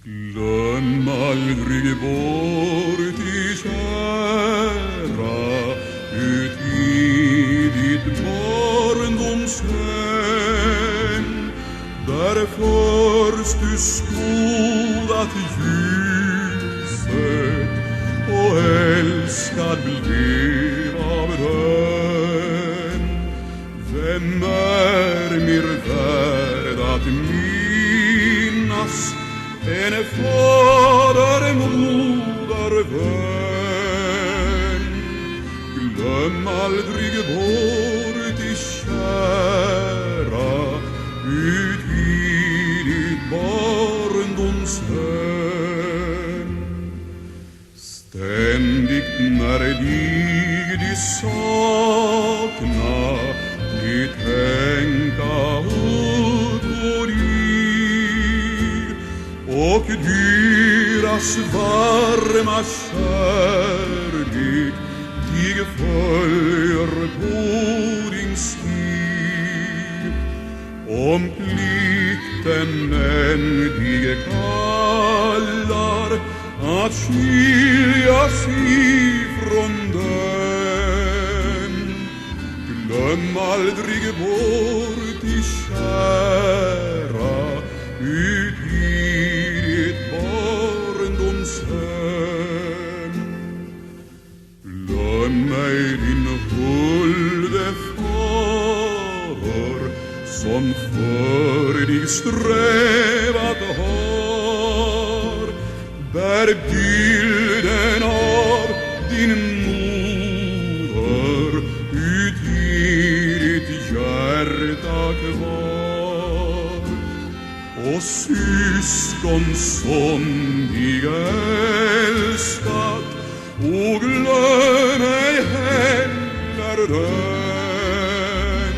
Glöm aldrig bort i kära ut i ditt barndomshem, där först du skådat ljuset och älskad blev av den. Vem är mer värd att minnas en fader, moder, vän? Glöm aldrig bort i kära ut i ditt barndomshem. Ständigt när dig de sakna, de tänka på dig, och deras varma kärlek dig följer på din stig. Om plikten än dig kallar att skiljas ifrån den, glöm aldrig bort i kära ut i ditt barndomshem. Glöm ej din hulde far, som för dig strävat har. Bär bilden av din moder ut i ditt hjärta kvar. Och syskon som dig älskat, och glöm ej heller den.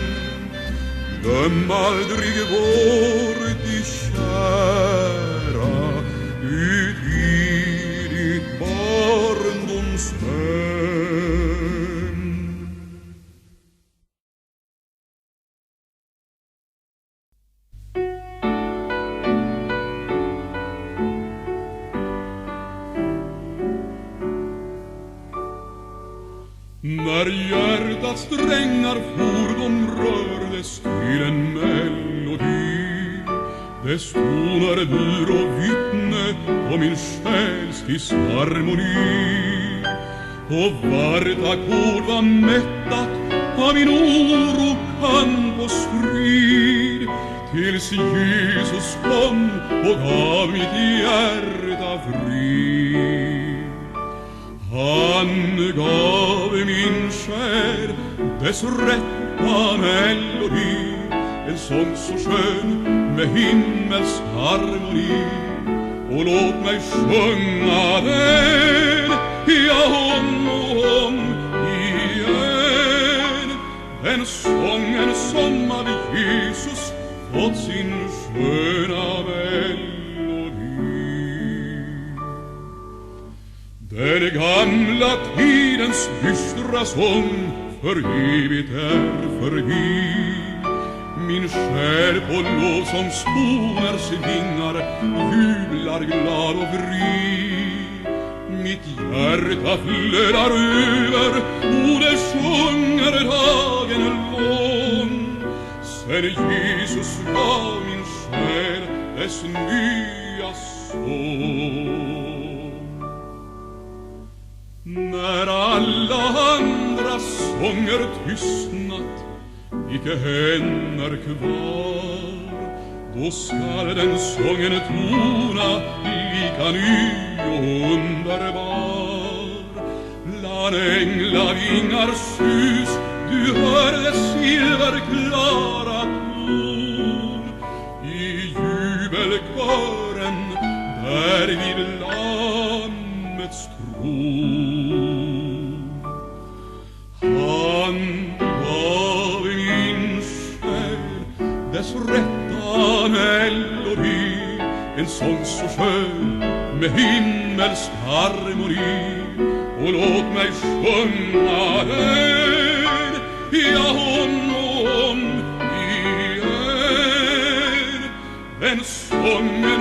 Glöm aldrig bort i kära ut i ditt barndomshem. När hjärtats strängar for, de rördes till en melodi. Dess toner bur och vittne om min själs disharmoni. Och vart ackord var mättat av min oro, kamp och strid, tills Jesus kom och gav mitt hjärta frid. Han gav min själ dess rätta melodi, en sång så skön med himmels harmoni. Och låt mig sjunga den, ja, om och om igen, den sången som av Jesus fått sin sköna melodi. Den gamla tidens dystra sång för evigt är förbi. Min själ på lovsångstoner vingar, jublar glad och fri. Mitt hjärta flödar över och det sjunger dagen lång, sen Jesus gav min själ dess nya sång. När alla andra sånger tystnat, icke än är kvar, då skall den sången tona lika ny och underbar. Bland änglavingars sus du hör det silverklara ton, i jubelkören där vid Lammets tron. Han gav min själ dess rätta melodi, en sång så skön med himmelsk harmoni. Och låt mig sjunga den, ja, om och om igen, den sången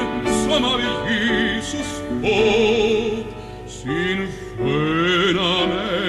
som av Jesus fått sin sköna melodi.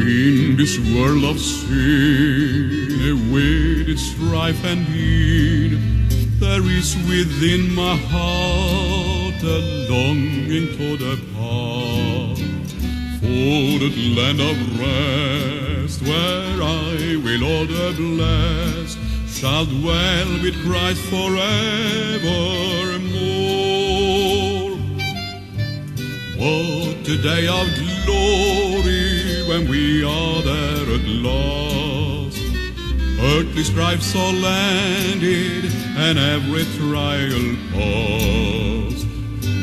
In this world of sin, with its strife and need, there is within my heart a longing to depart for that land of rest, where I will all the blessed shall dwell with Christ forevermore. What a day of glory when we are there at last. Earthly strifes all ended and every trial past.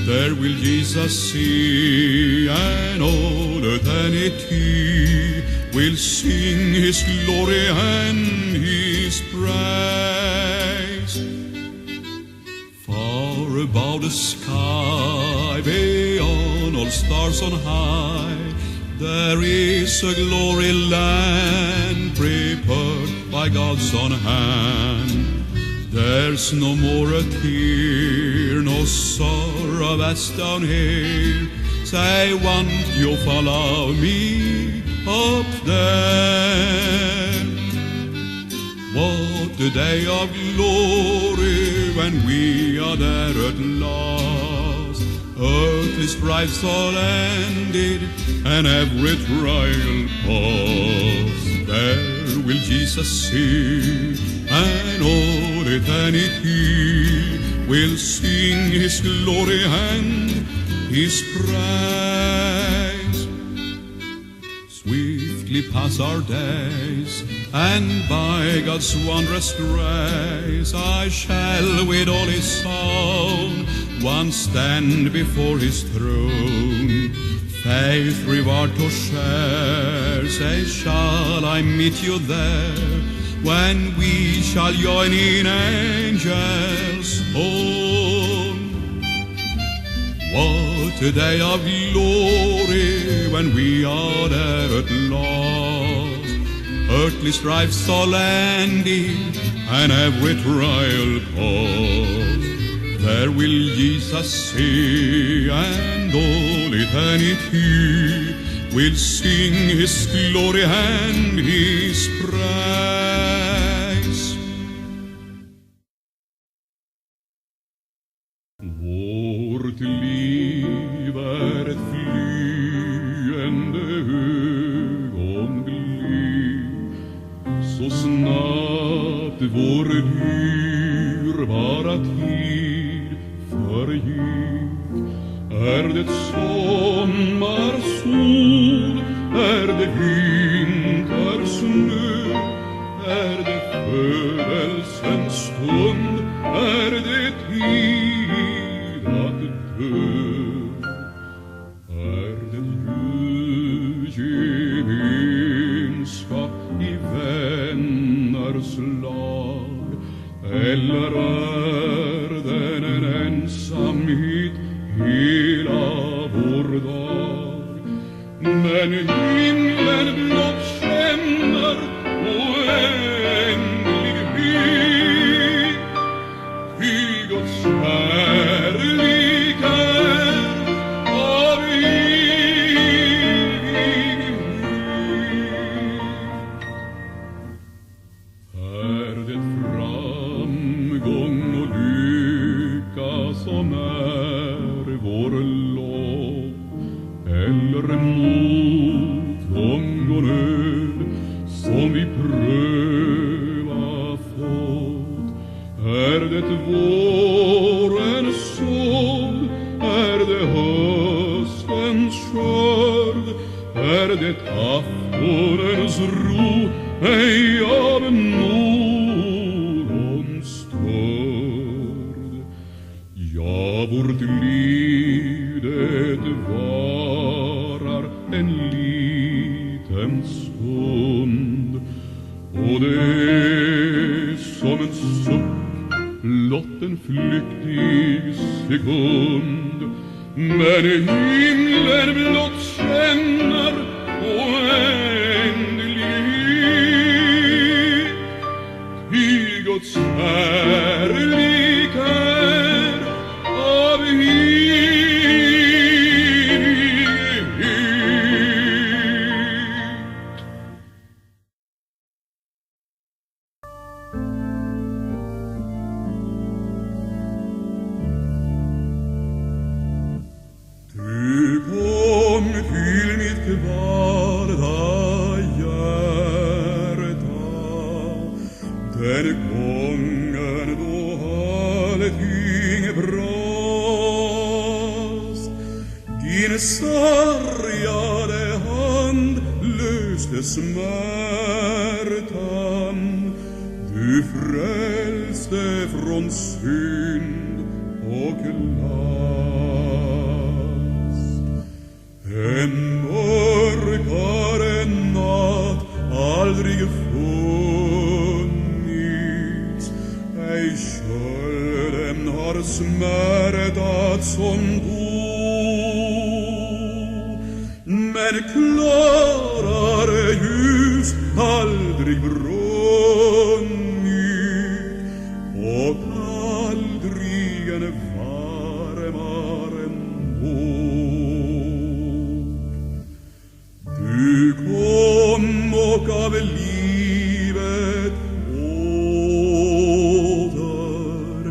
There will Jesus see, and all eternity will sing His glory and His praise. Far above the sky, beyond all stars on high, there is a glory land prepared by God's own hand. There's no more a tear, no sorrow that's down here. Say, won't you follow me up there? What a day of glory when we are there at last. Earthly strifes all ended and every trial past. There will Jesus see, and all eternity will sing His glory and His praise. Swiftly pass our days, and by God's wondrous grace I shall with all His sound once stand before His throne. Faith reward to share, say, shall I meet you there, when we shall join in angels' home. What a day of glory when we are there at last. Earthly strifes all ended and every trial past. There will Jesus see, and all eternity will sing His glory and His praise. Vårt liv ett flyende ögonblick, så snabbt vår dyrbara tid förgick. Det sommarsol, det vintersnö, det födelsens stund, det tid att dö. Det gemenskap i vänners lag, eller den en ensamhet hela vår dag? Men himlen blott känner oändlighet, ty Guds kärlek av evighet. Det framgång och lycka som vår lov, eller motgång och nöd som vi pröva fått? Det vårens sådd, det höstens skörd, det aftonens ro, ej av någon störd? Ja, vårt liv det varar en liten stund. och det är som en suck, blott en flyktig sekund. Men himlen blott känner oändlighet, ty Guds kärlek är av evighet. Du kom till mitt kvalda hjärta den gången då allting brast. Din sargade hand löste smärtan. Du frälste från synd och last. En mörkare natt aldrig funnits, ej kölden har smärtat som då. Men klarare ljus aldrig brunnit, och aldrig en varmare nåd. Du kom och av livet åter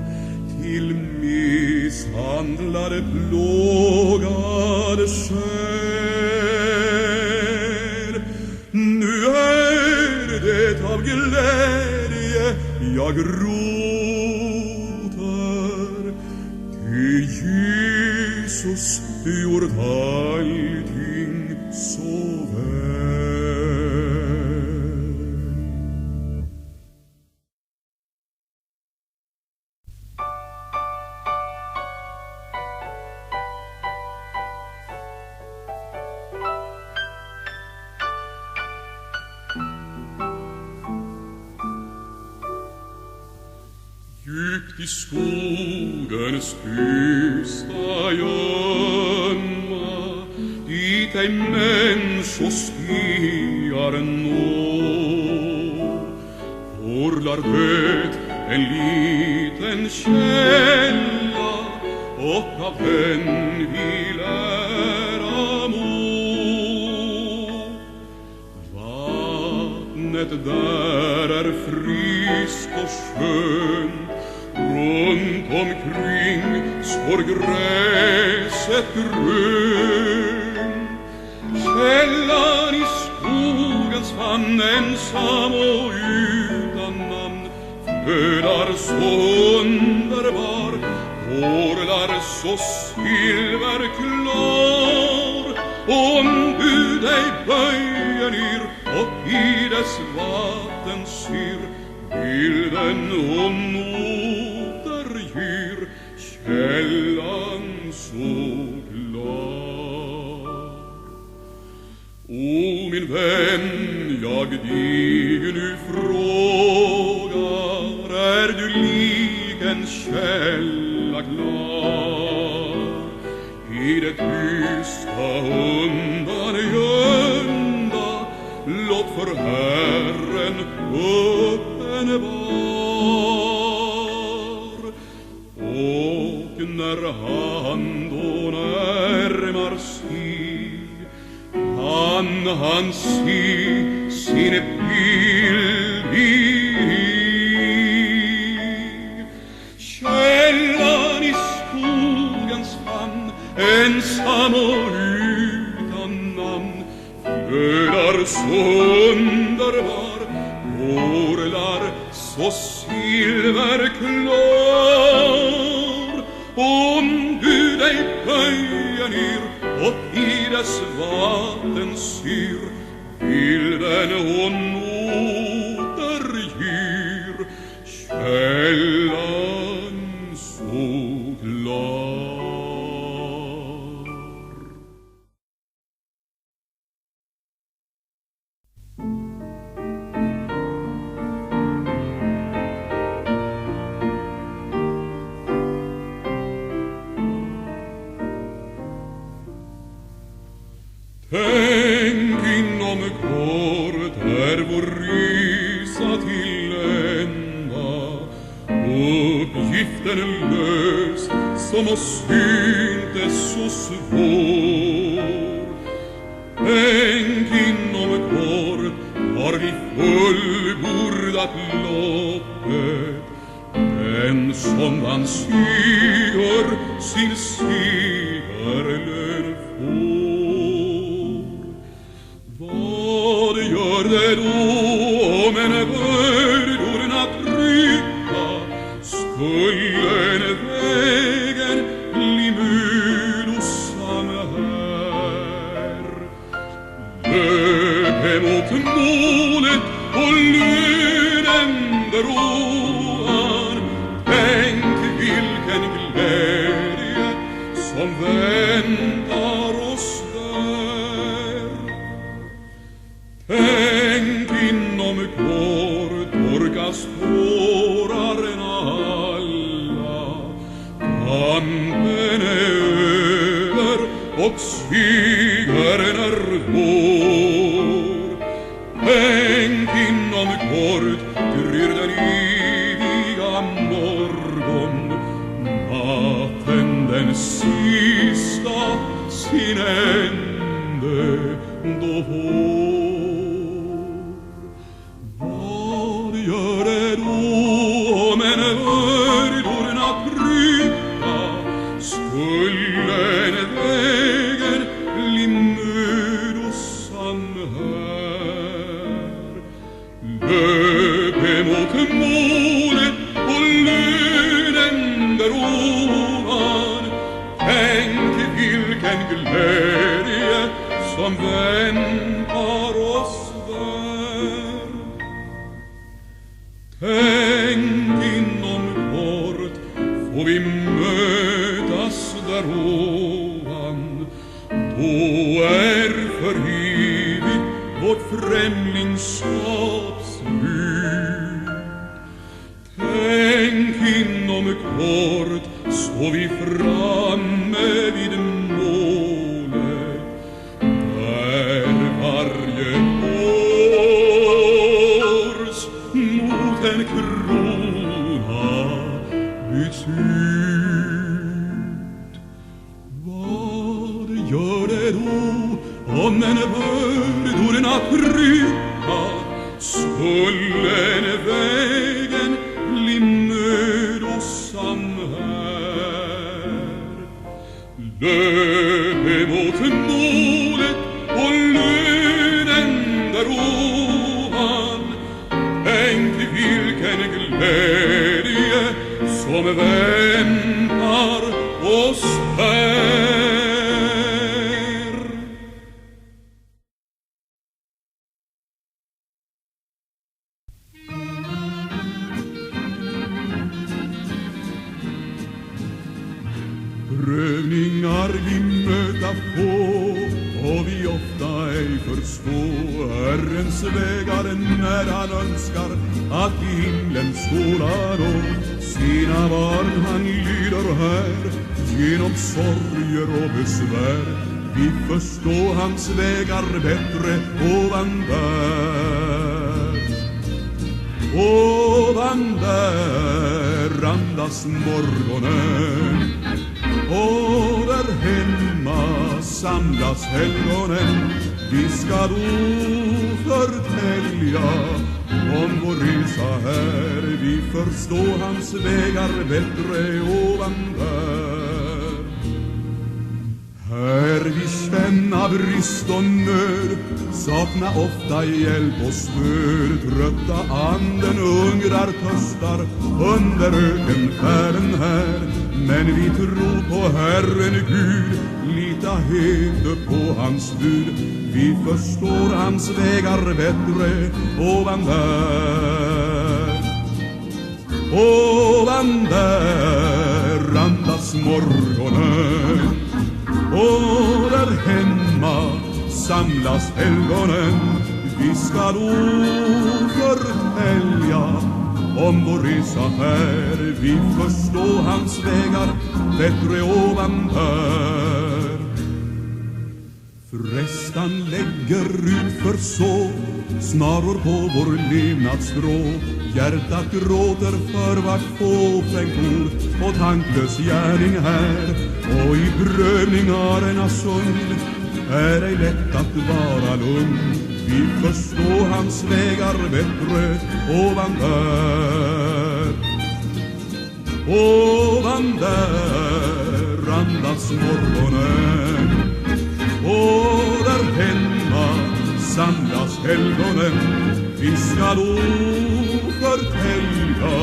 till misshandlade, plågade själ. Nu är det av glädje jag gråter, ty Jesus gjort allting så väl. Djupt i skogens tysta gömma, dit ej människostigar når, porlar det en liten källa, och av den vi lära må. Vattnet där är friskt och skönt, runt omkring står gräset grönt. Källan i skogens famn, ensam och utan namn, flödar så underbar, porlar så silverklar. Om du dig böjer ner och i dess vatten ser bilden hon återger, källan så klar. O min vän, jag dig nu frågar, är du lik en källa klar? I det tysta undangömda, låt för Herren uppenbar. Och när han då närmar sig, han se sin bild i källan i skogens famn, ensam och utan namn, flödar så underbar, porlar så silverklar. Om du dig böjer ner och i dess vatten ser, bilden hon återger, källan så klar. vår resa till ända. Uppgiften är löst som oss syntes så svår. Tänk, inom kort har vi fullbordat loppet. Den som vann seger sin segerlön får. Vad gör det då om en bördorna trycka? Skulle en vägen bli mödosam här? Löp mot målet och lönen dråan. Tänk vilken glädje som väntar oss där. Tänk, inom kort torkas tårarna alla. Kampen är över och segern är vår. Tänk, inom kort gryr den eviga morgon. Natten den sista sin ände då får. Vad gör det då om en bördorna trycka? Skulle en vägen bli mödosam här? Löp mot målet och lönen därovan. Tänk vilken glädje som väntar oss där. Tänk, inom kort får vi mötas därovan. Då är för evigt vårt främlingskaps slut. Tänk, inom kort står vi framme vid målet, där varje års mot en krona byts ut. Vad gör det då om en bördorna trycka? Skulle en vägen bli mödosam här? Löp mot målet och lönen därovan. Tänk vilken glädje som väntar oss här. Prövningar vi möta på och vi ofta ej förstå Herrens vägar när han önskar att i himlen skåla då. Sina barn han lyder här genom sorger och besvär. Vi förstår hans vägar bättre ovan där. Ovan där andas morgonen, och där hemma samlas helgonen. Vi ska då förtälja om vår resa här. Vi förstår hans vägar bättre ovan där. Här vi känna brist och nöd, sakna ofta hjälp och stöd. Trötta anden ungrar törstar under ökenfärden här. Men vi tror på Herren Gud, lita helt på hans bud. Vi förstår hans vägar bättre ovan där. Ovan där andas morgonen, och där hemma samlas helgonen. Vi ska då förtälja om vår resa här. Vi förstår hans vägar bättre ovan där. Frestan lägger ut för så snaror på vår levnadsstrå. Hjärtat gråter för vart fåfängt ord och tanklös gärning här. Och i prövningarnas sund är ej lätt att vara lugn. Vi förstår hans vägar bättre ovan där. Ovan där andas morgonen, och där hemma samlas helgonen. Vi ska då förtälja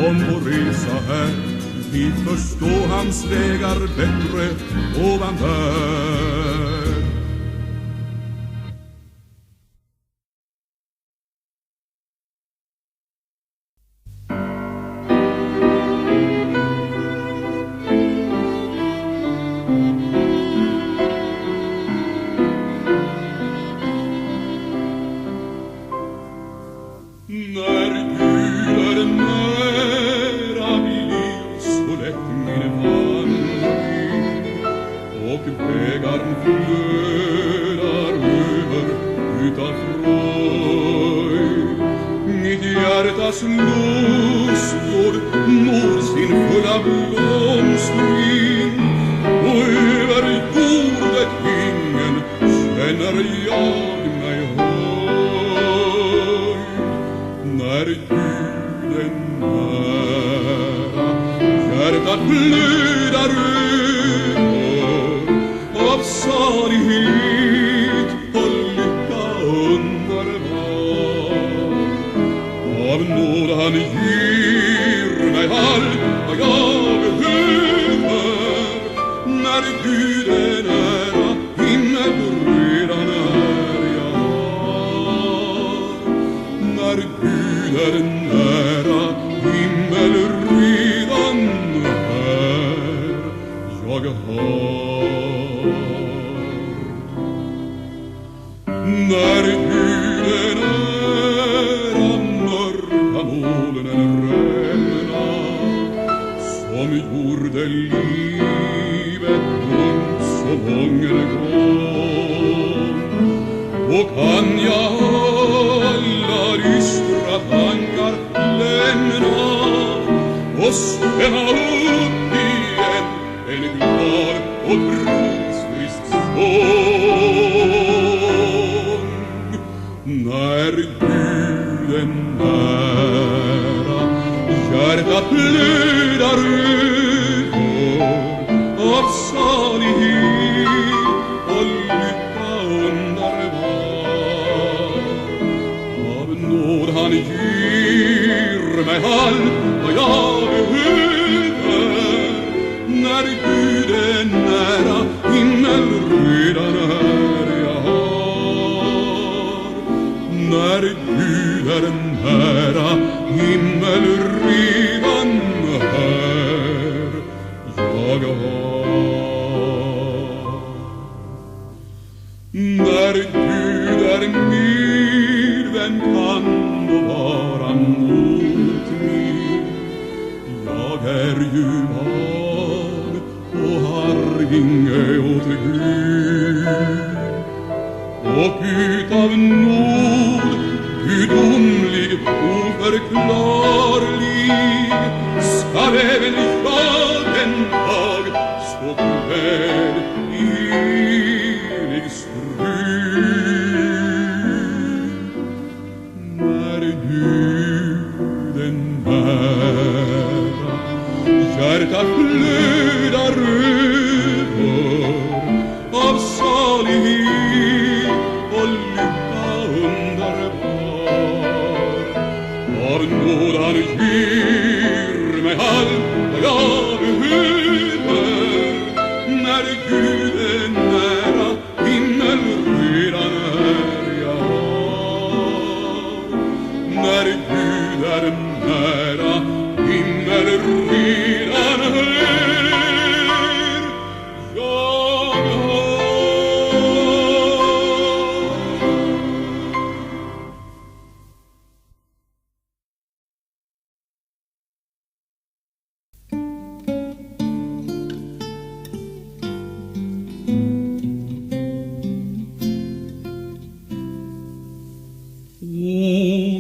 om vår resa här. Vi förstår hans vägar bättre ovan där.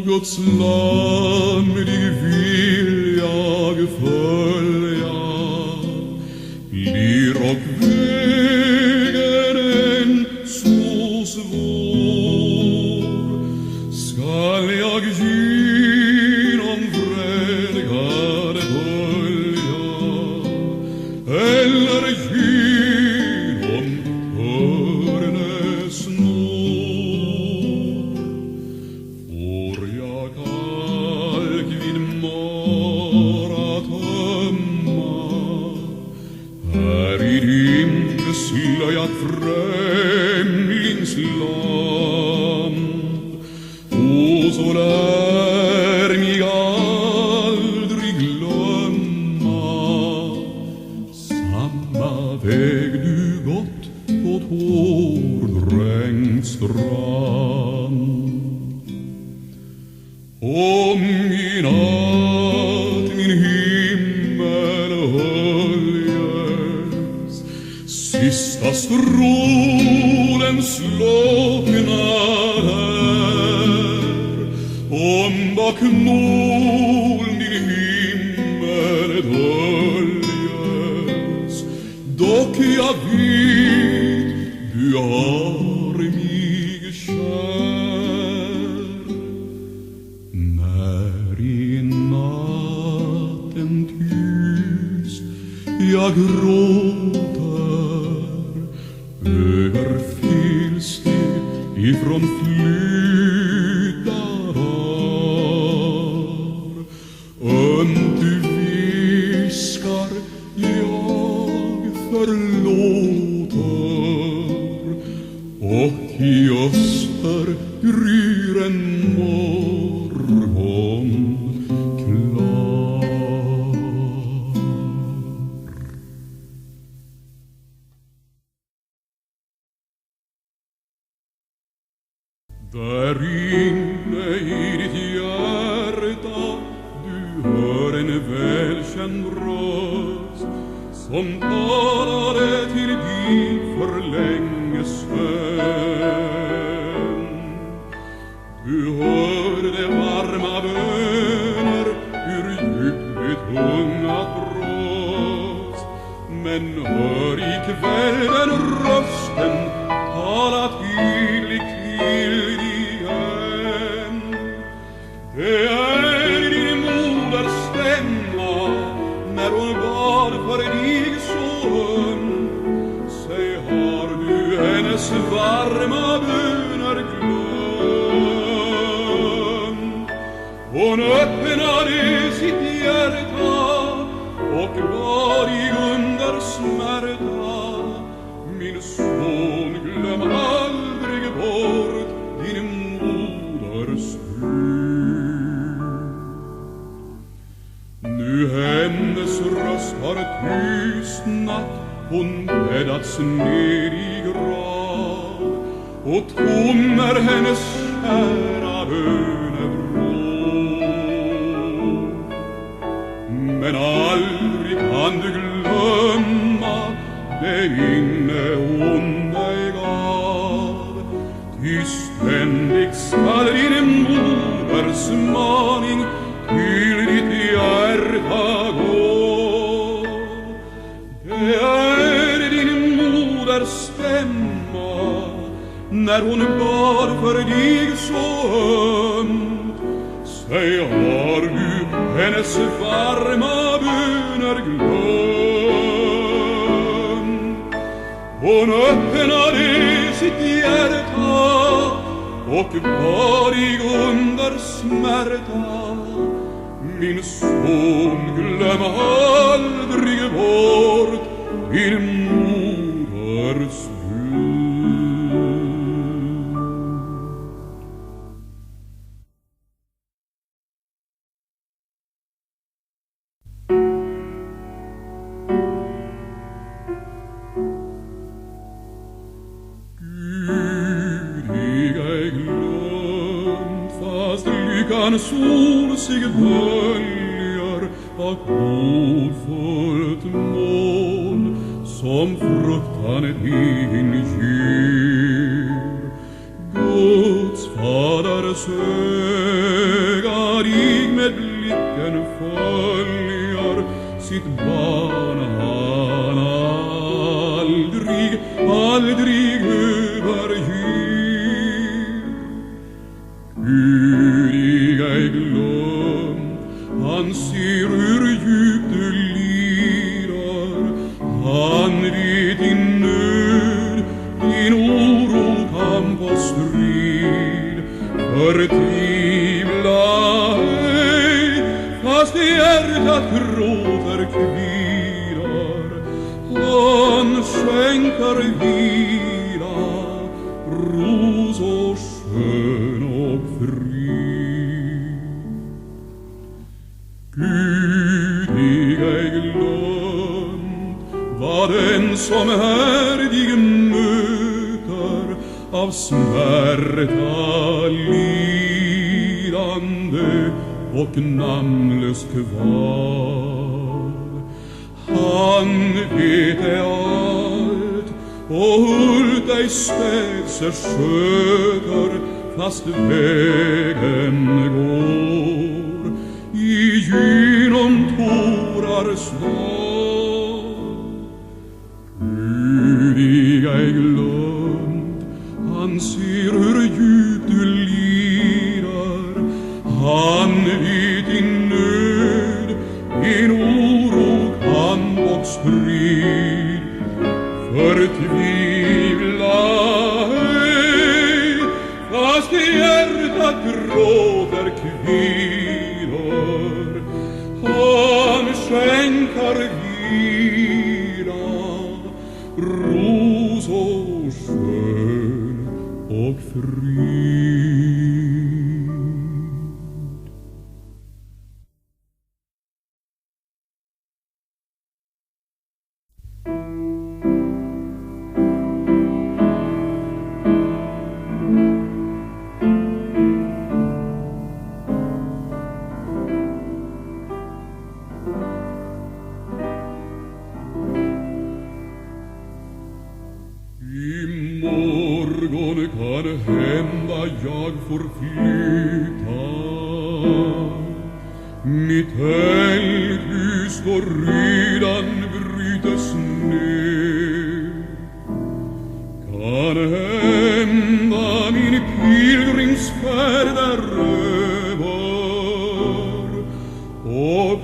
Guds landlig vill jag följa, blir och vägen än så svår, skall jag genom vredgade bölja eller genom törnesnår. Får jag kalk vid Mara tömma, här i dimslöjat främlingsland, och så lär mig aldrig glömma samma väg du gått på tårdränkt strand. Om i natt min himmel höljes, sista strålen slocknar här, om bak moln din himmel döljes, dock jag vet du har mig kär. När i natten tyst jag gråter över felsteg ifrån flyttar, ömt du viskar jag förlåter, och i öster gryr en morgon klar. Där inne i ditt hjärta du hör en välkänd röst som talade till dig för länge sedan. Du hörde varma böner ur djupt betungat bröst, men hör ikväll den rösten tala tydligt till dig igen. Det är din moders stämma när hon bad för dig så ömt. Säg, har du hennes varma böner glömt? Hon öppnade sitt hjärta och bad dig under smärta. Min son, glöm aldrig bort din moders hud. Nu hennes röst har tystnat, hon bäddats ner i grav, och tom är hennes kära bönevrå. Men aldrig kan du glömma det inne hon dig gav, ty ständigt skall din moders maning till ditt hjärta gå. Det är din moders stämma när hon bad för dig så ömt. Säg, har du hennes varma böner glömt? Hon öppnade sitt hjärta och bad dig under smärta. Min son, glöm aldrig bort din moders hud. Lyckans sol sig döljer bak hotfullt moln, som fruktan din ger. Guds faders stadig med blicken följer sitt barn han aldrig överger. Gud ej glöm, han ser hur djupt du lider, han vet din nöd, din oro, kamp och strid. Förtvivla ej, fast i hjärtat gråter kvirar, han skänker vila, ro så skön och fri. Gud ej glömt vad den som här dig möter av smärta, lidande och namnlös kval. Han vet det allt och hult dig städse sköter, fast vägen går igenom tårars dal. Gud ej glömt, han ser hur djupt du lider, han vet din nöd, din oro, kamp och strid. Förtvivla ej, fast i hjärtat gråter kvirar, han skänker vila, ro så skön och fri. Jag får flytta, mitt eldhus står redan brytes ner. Kan hända min pilgrimsfärd är över och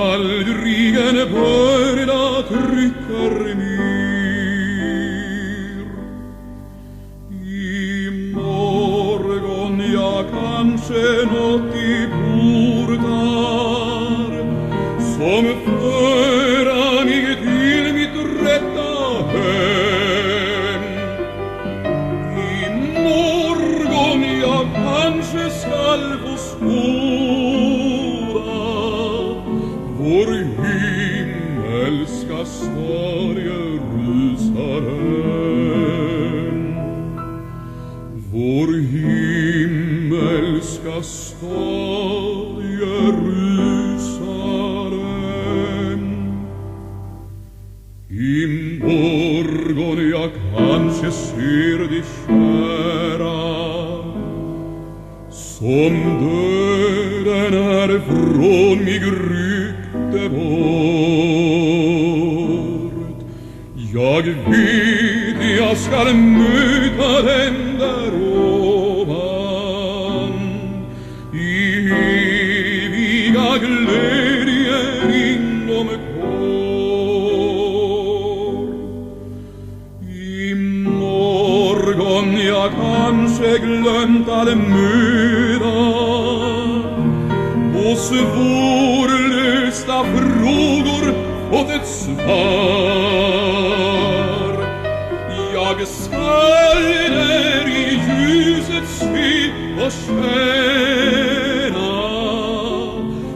aldrig en börda trycker ner. Kanske något i portar som föra mig till mitt rätta hem. I morgon jag kanske skall få skåda vår himmelska stad Jerusalem. Vår himmelska stad Jerusalem. I morgon jag kanske ser det kära, som döden är från mig ryckte bort. Jag vet jag skall möta den där ovan, i eviga glädje inom kort. I morgon jag kanske glömt all möda och svårlösta frågor fått ett svar. Jag skall där i ljuset se och känna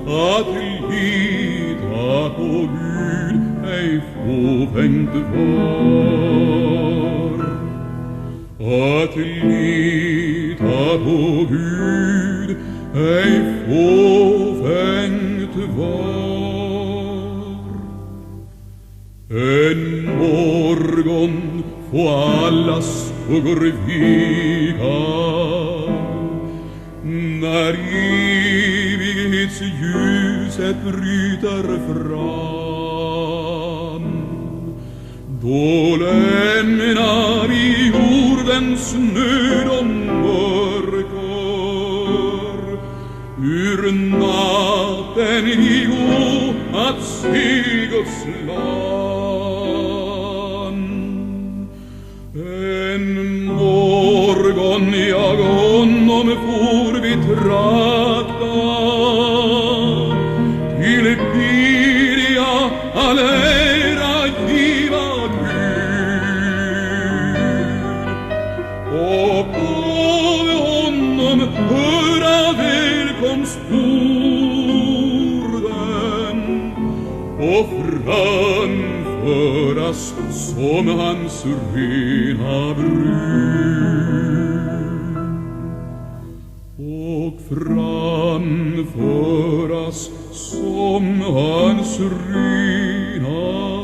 att lita på Gud ej fåfängt var. Att lita på Gud ej fåfängt var. En morgon få alla skuggor vika, när evighetsljuset bryter fram. Då lämnar vi jordens nöd och mörker, ur natten vi gå att se Guds land. En morgon jag honom får betrakta, till Bilia all ära giva Gud, och av honom höra välkomstorden och framföras som hans rena brud, och framföras som hans rena